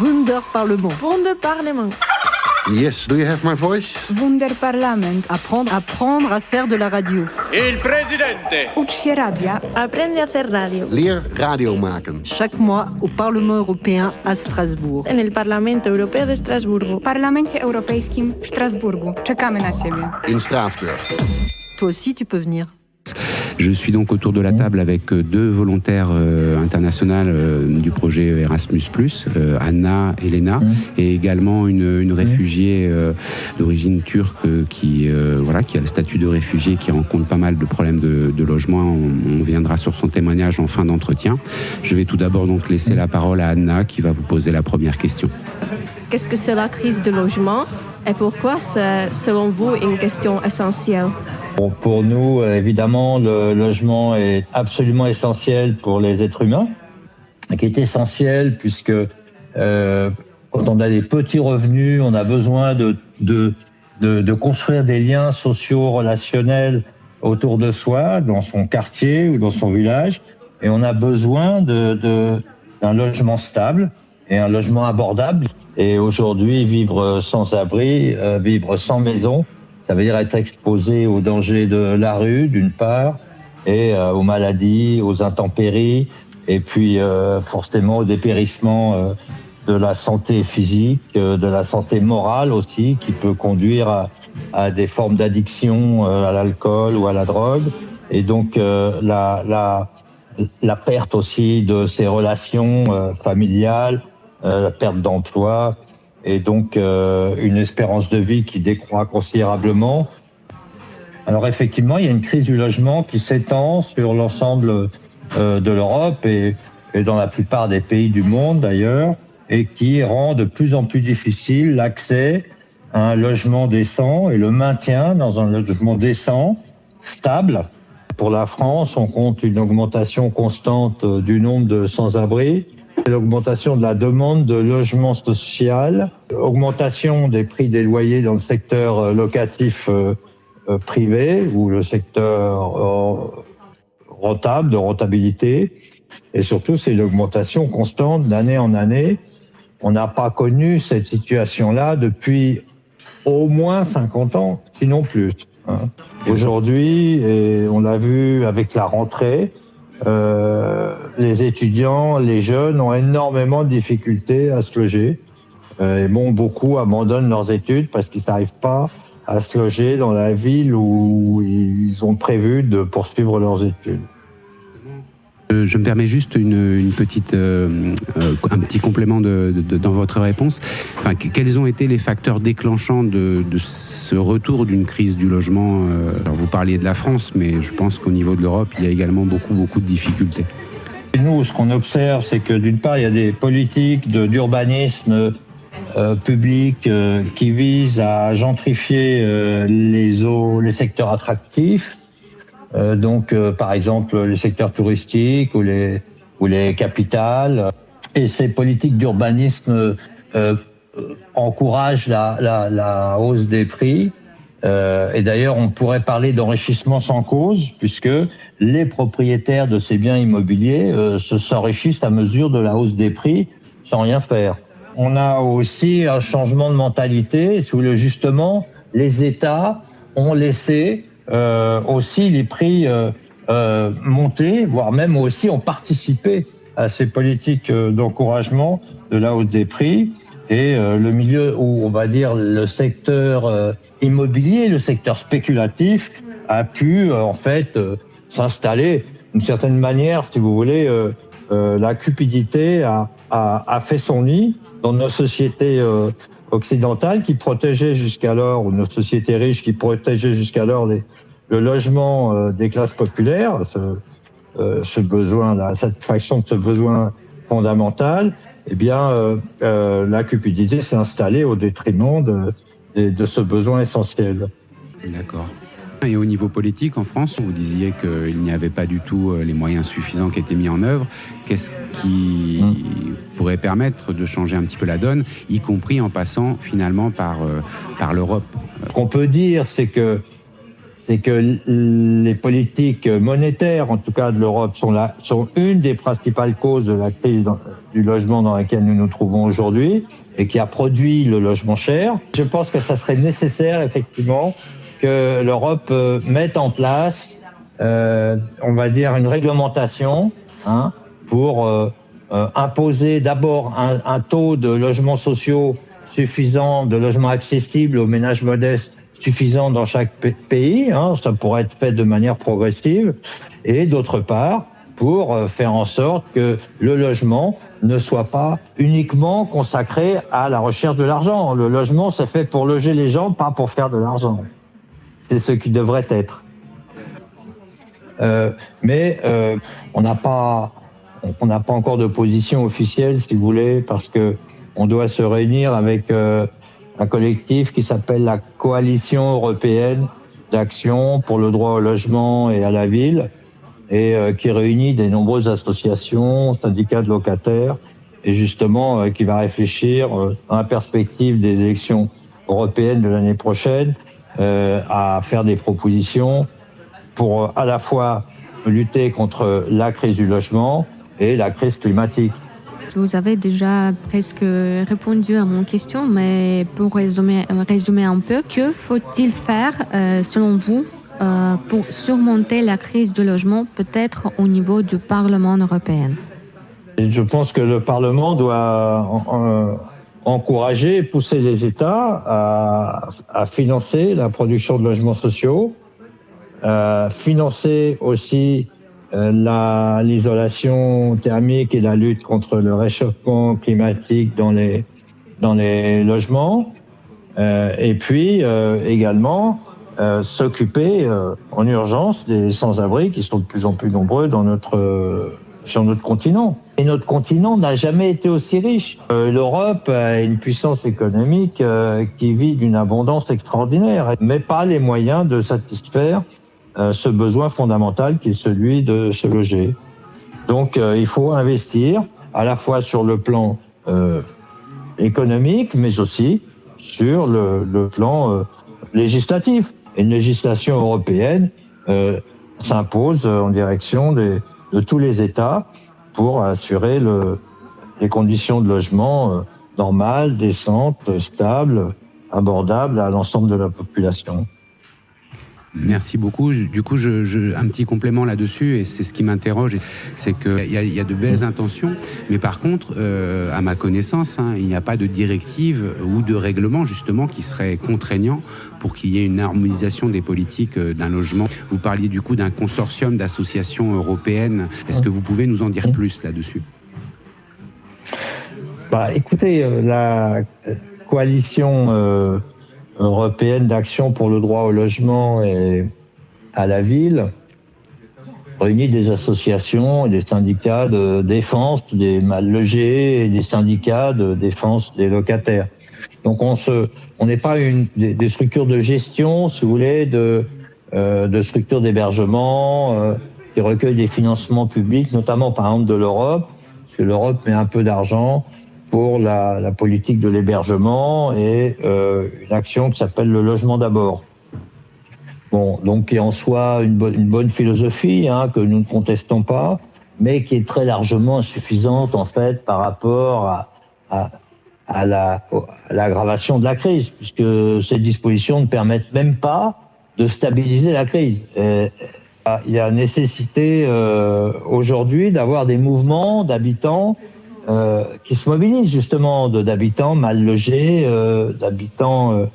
Wunderparlement. Wunderparlement. Yes, do you have my voice? Wunderparlament. Apprendre à faire de la radio. Il presidente. Ucz się radia. Aprende a hacer radio. Leer radio maken. Chaque mois au Parlement européen à Strasbourg. En el Parlamento Europeo de Estrasburgo. W Parlamencie Europejskim w Strasburgu. Czekamy na Ciebie. In Straatsburg. Toi aussi, tu peux venir. Je suis donc autour de la table avec deux volontaires internationales du projet Erasmus+, Anna, Elena, et également une réfugiée d'origine turque qui a le statut de réfugiée, qui rencontre pas mal de problèmes de logement. On viendra sur son témoignage en fin d'entretien. Je vais tout d'abord donc laisser la parole à Anna qui va vous poser la première question. Qu'est-ce que c'est la crise du logement et pourquoi c'est, selon vous, une question essentielle? Pour nous, évidemment, le logement est absolument essentiel pour les êtres humains, qui est essentiel puisque quand on a des petits revenus, on a besoin de construire des liens sociaux, relationnels autour de soi, dans son quartier ou dans son village, et on a besoin d'un logement stable et un logement abordable. Et aujourd'hui, vivre sans abri, vivre sans maison, ça veut dire être exposé aux dangers de la rue, d'une part, et aux maladies, aux intempéries, et puis forcément au dépérissement de la santé physique, de la santé morale aussi, qui peut conduire à des formes d'addiction à l'alcool ou à la drogue. Et donc la perte aussi de ces relations familiales, la perte d'emploi, et donc une espérance de vie qui décroît considérablement. Alors effectivement, il y a une crise du logement qui s'étend sur l'ensemble de l'Europe et dans la plupart des pays du monde d'ailleurs, et qui rend de plus en plus difficile l'accès à un logement décent et le maintien dans un logement décent, stable. Pour la France, on compte une augmentation constante du nombre de sans-abri, l'augmentation de la demande de logement social, augmentation des prix des loyers dans le secteur locatif privé ou le secteur rentable, de rentabilité, et surtout c'est une augmentation constante d'année en année. On n'a pas connu cette situation-là depuis au moins 50 ans, sinon plus. Aujourd'hui, et on l'a vu avec la rentrée, les étudiants, les jeunes ont énormément de difficultés à se loger. Et beaucoup abandonnent leurs études parce qu'ils n'arrivent pas à se loger dans la ville où ils ont prévu de poursuivre leurs études. Je me permets juste un petit complément dans votre réponse. Enfin, quels ont été les facteurs déclenchants de ce retour d'une crise du logement? Alors vous parliez de la France, mais je pense qu'au niveau de l'Europe, il y a également beaucoup de difficultés. Et nous, ce qu'on observe, c'est que d'une part, il y a des politiques d'urbanisme public qui visent à gentrifier les secteurs attractifs. Donc, par exemple, les secteurs touristiques ou les capitales. Et ces politiques d'urbanisme encouragent la hausse des prix. Et d'ailleurs, on pourrait parler d'enrichissement sans cause, puisque les propriétaires de ces biens immobiliers s'enrichissent à mesure de la hausse des prix sans rien faire. On a aussi un changement de mentalité, où justement, les États ont laissé aussi les prix monter, voire même aussi ont participé à ces politiques d'encouragement de la hausse des prix. Et le milieu où, on va dire, le secteur immobilier, le secteur spéculatif, a pu en fait s'installer d'une certaine manière, si vous voulez. La cupidité a fait son nid dans nos sociétés occidentales qui protégeaient jusqu'alors, ou nos sociétés riches qui protégeaient jusqu'alors le logement des classes populaires, ce besoin, la satisfaction de ce besoin fondamental. Eh bien, la cupidité s'est installée au détriment de ce besoin essentiel. D'accord. Et au niveau politique, en France, vous disiez qu'il n'y avait pas du tout les moyens suffisants qui étaient mis en œuvre. Qu'est-ce qui pourrait permettre de changer un petit peu la donne, y compris en passant finalement par l'Europe? Ce qu'on peut dire, c'est que c'est que les politiques monétaires, en tout cas de l'Europe, sont une des principales causes de la crise du logement dans laquelle nous nous trouvons aujourd'hui et qui a produit le logement cher. Je pense que ça serait nécessaire, effectivement, que l'Europe mette en place, on va dire, une réglementation pour imposer d'abord un taux de logements sociaux suffisant, de logements accessibles aux ménages modestes suffisant dans chaque pays, ça pourrait être fait de manière progressive, et d'autre part, pour faire en sorte que le logement ne soit pas uniquement consacré à la recherche de l'argent. Le logement, c'est fait pour loger les gens, pas pour faire de l'argent. C'est ce qui devrait être. Mais on n'a pas encore de position officielle, si vous voulez, parce que on doit se réunir avec un collectif qui s'appelle la Coalition européenne d'action pour le droit au logement et à la ville, et qui réunit des nombreuses associations, syndicats de locataires, et justement qui va réfléchir dans la perspective des élections européennes de l'année prochaine à faire des propositions pour à la fois lutter contre la crise du logement et la crise climatique. Vous avez déjà presque répondu à mon question, mais pour résumer un peu, que faut-il faire, selon vous, pour surmonter la crise du logement, peut-être au niveau du Parlement européen? Je pense que le Parlement doit encourager et pousser les États à financer la production de logements sociaux, financer aussi l'isolation thermique et la lutte contre le réchauffement climatique dans les logements, et puis également s'occuper en urgence des sans-abri qui sont de plus en plus nombreux sur notre continent. Et notre continent n'a jamais été aussi riche. L'Europe a une puissance économique qui vit d'une abondance extraordinaire, mais pas les moyens de satisfaire ce besoin fondamental qui est celui de se loger. Donc il faut investir à la fois sur le plan économique, mais aussi sur le plan législatif. Et une législation européenne s'impose en direction de tous les États pour assurer les conditions de logement normales, décentes, stables, abordables à l'ensemble de la population. Merci beaucoup. Du coup, un petit complément là-dessus, et c'est ce qui m'interroge, c'est qu'il y a de belles intentions, mais par contre, à ma connaissance, il n'y a pas de directive ou de règlement justement qui serait contraignant pour qu'il y ait une harmonisation des politiques d'un logement. Vous parliez du coup d'un consortium d'associations européennes. Est-ce que vous pouvez nous en dire plus là-dessus? Écoutez, la coalition européenne d'action pour le droit au logement et à la ville réunit des associations et des syndicats de défense des mal logés et des syndicats de défense des locataires. Donc on n'est pas des structures de gestion, si vous voulez, de structures d'hébergement qui recueillent des financements publics, notamment par exemple de l'Europe, parce que l'Europe met un peu d'argent pour la politique de l'hébergement et une action qui s'appelle le logement d'abord. Bon, donc qui est en soi une bonne philosophie, que nous ne contestons pas, mais qui est très largement insuffisante en fait par rapport à l'aggravation de la crise, puisque ces dispositions ne permettent même pas de stabiliser la crise. Et il y a nécessité aujourd'hui d'avoir des mouvements d'habitants qui se mobilisent justement, d'habitants mal logés, d'habitants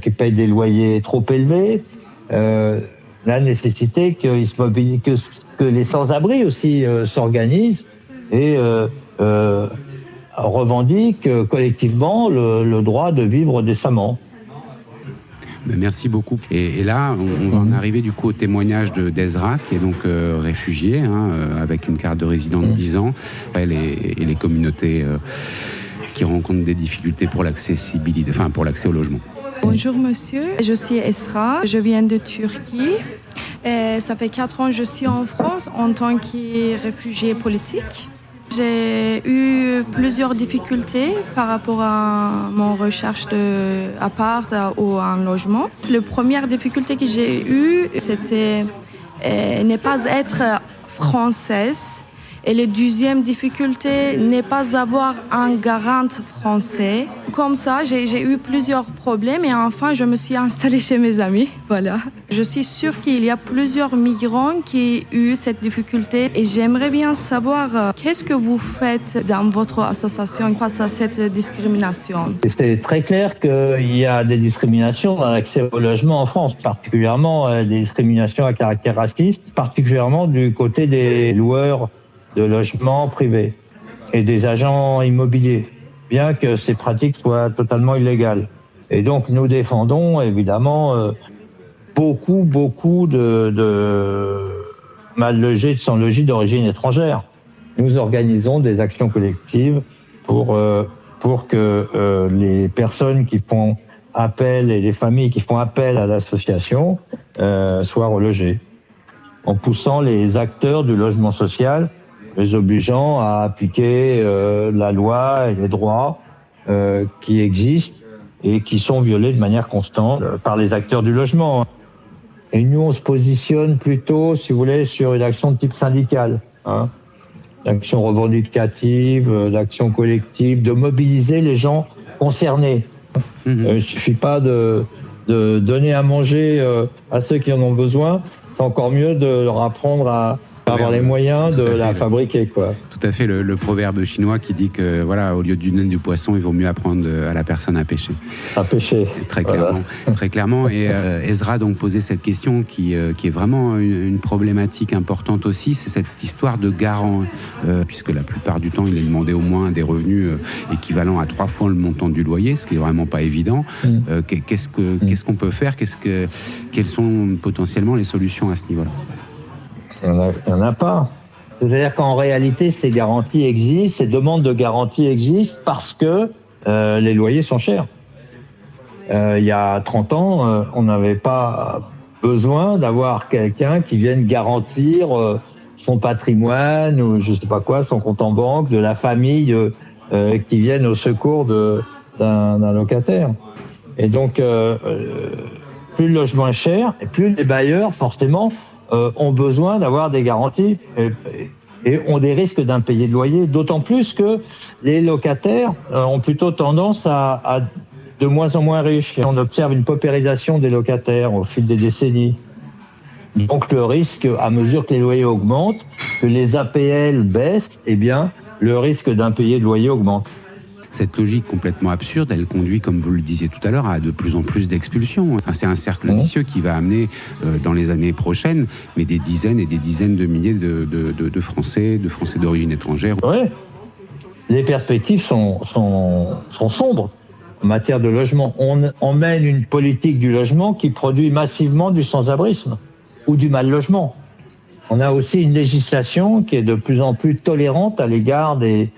qui payent des loyers trop élevés. La nécessité qu'ils se mobilisent, que les sans-abri aussi s'organisent et revendiquent collectivement le droit de vivre décemment. Merci beaucoup. Et là, on va en arriver du coup au témoignage d'Ezra, qui est donc réfugié, avec une carte de résident de 10 ans, et les communautés qui rencontrent des difficultés pour l'accessibilité, pour l'accès au logement. Bonjour monsieur, je suis Esra, je viens de Turquie. Ça fait 4 ans que je suis en France en tant que réfugié politique. J'ai eu plusieurs difficultés par rapport à mon recherche d'appart ou un logement. La première difficulté que j'ai eue, c'était ne pas être française. Et la deuxième difficulté, ne pas avoir un garant français. Comme ça, j'ai eu plusieurs problèmes et enfin, je me suis installée chez mes amis. Voilà. Je suis sûre qu'il y a plusieurs migrants qui ont eu cette difficulté et j'aimerais bien savoir qu'est-ce que vous faites dans votre association face à cette discrimination. C'est très clair qu'il y a des discriminations dans l'accès au logement en France, particulièrement des discriminations à caractère raciste, particulièrement du côté des loueurs de logements privés et des agents immobiliers, bien que ces pratiques soient totalement illégales. Et donc nous défendons évidemment beaucoup de mal logés, de sans-logis d'origine étrangère. Nous organisons des actions collectives pour que les personnes qui font appel et les familles qui font appel à l'association soient relogées, en poussant les acteurs du logement social, les obligeant à appliquer la loi et les droits qui existent et qui sont violés de manière constante par les acteurs du logement. Et nous, on se positionne plutôt, si vous voulez, sur une action de type syndical, d'action revendicative, d'action collective, de mobiliser les gens concernés. Il suffit pas de donner à manger à ceux qui en ont besoin, c'est encore mieux de leur apprendre à avoir les moyens de la fabriquer, quoi. Tout à fait, le proverbe chinois qui dit que voilà, au lieu du nez du poisson, il vaut mieux apprendre à la personne à pêcher. À pêcher. Très clairement, très clairement. Et Ezra donc posait cette question qui est vraiment une problématique importante aussi, c'est cette histoire de garant, puisque la plupart du temps, il est demandé au moins des revenus équivalents à 3 fois le montant du loyer, ce qui est vraiment pas évident. Qu'est-ce qu'on peut faire? Quelles sont potentiellement les solutions à ce niveau-là? Il n'y en a pas. C'est-à-dire qu'en réalité, ces garanties existent, ces demandes de garantie existent parce que les loyers sont chers. Il y a 30 ans, on n'avait pas besoin d'avoir quelqu'un qui vienne garantir son patrimoine ou je sais pas quoi, son compte en banque, de la famille qui vienne au secours d'un locataire. Et donc, plus le logement est cher, et plus les bailleurs, forcément, ont besoin d'avoir des garanties et ont des risques d'impayés de loyer, d'autant plus que les locataires ont plutôt tendance à de moins en moins riches. Et on observe une paupérisation des locataires au fil des décennies. Donc le risque, à mesure que les loyers augmentent, que les APL baissent, eh bien, le risque d'impayés de loyer augmente. Cette logique complètement absurde, elle conduit, comme vous le disiez tout à l'heure, à de plus en plus d'expulsions. Enfin, c'est un cercle vicieux qui va amener, dans les années prochaines, mais des dizaines et des dizaines de milliers de Français d'origine étrangère. Oui, les perspectives sont sombres en matière de logement. On mène une politique du logement qui produit massivement du sans-abrisme ou du mal-logement. On a aussi une législation qui est de plus en plus tolérante à l'égard des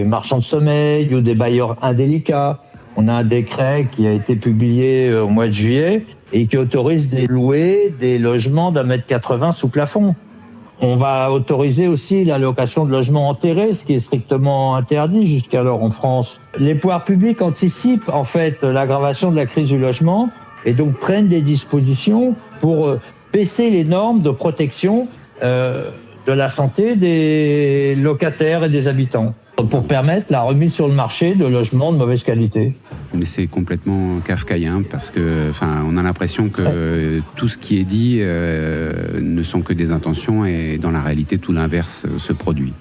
marchands de sommeil ou des bailleurs indélicats. On a un décret qui a été publié au mois de juillet et qui autorise de louer des logements d'1,80 m sous plafond. On va autoriser aussi la location de logements enterrés, ce qui est strictement interdit jusqu'alors en France. Les pouvoirs publics anticipent en fait l'aggravation de la crise du logement et donc prennent des dispositions pour baisser les normes de protection de la santé des locataires et des habitants, pour permettre la remise sur le marché de logements de mauvaise qualité. Mais c'est complètement kafkaïen parce que, on a l'impression que tout ce qui est dit ne sont que des intentions et dans la réalité tout l'inverse se produit.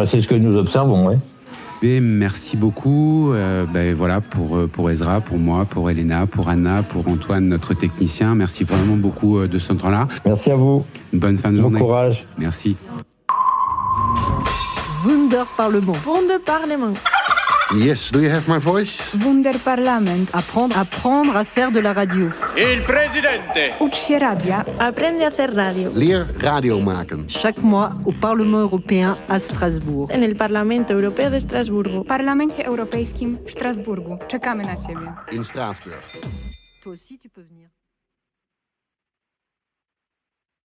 C'est ce que nous observons, oui. Et merci beaucoup. Voilà pour Ezra, pour moi, pour Elena, pour Anna, pour Antoine, notre technicien. Merci vraiment beaucoup de ce temps-là. Merci à vous. Bonne fin de journée. Bon courage. Merci. Wunderparlement. Wunderparlement. Yes, do you have my voice? Wunderparlament. Apprendre à faire de la radio. Il Presidente. Ucz się radia. Aprende a hacer radio. Leer radio maken. Chaque mois au Parlement européen à Strasbourg. En el Parlamento Europeo de Estrasburgo. W Parlamencie Europejskim w Strasburgu. Czekamy na Ciebie. In Straatsburg. Toi aussi, tu peux venir.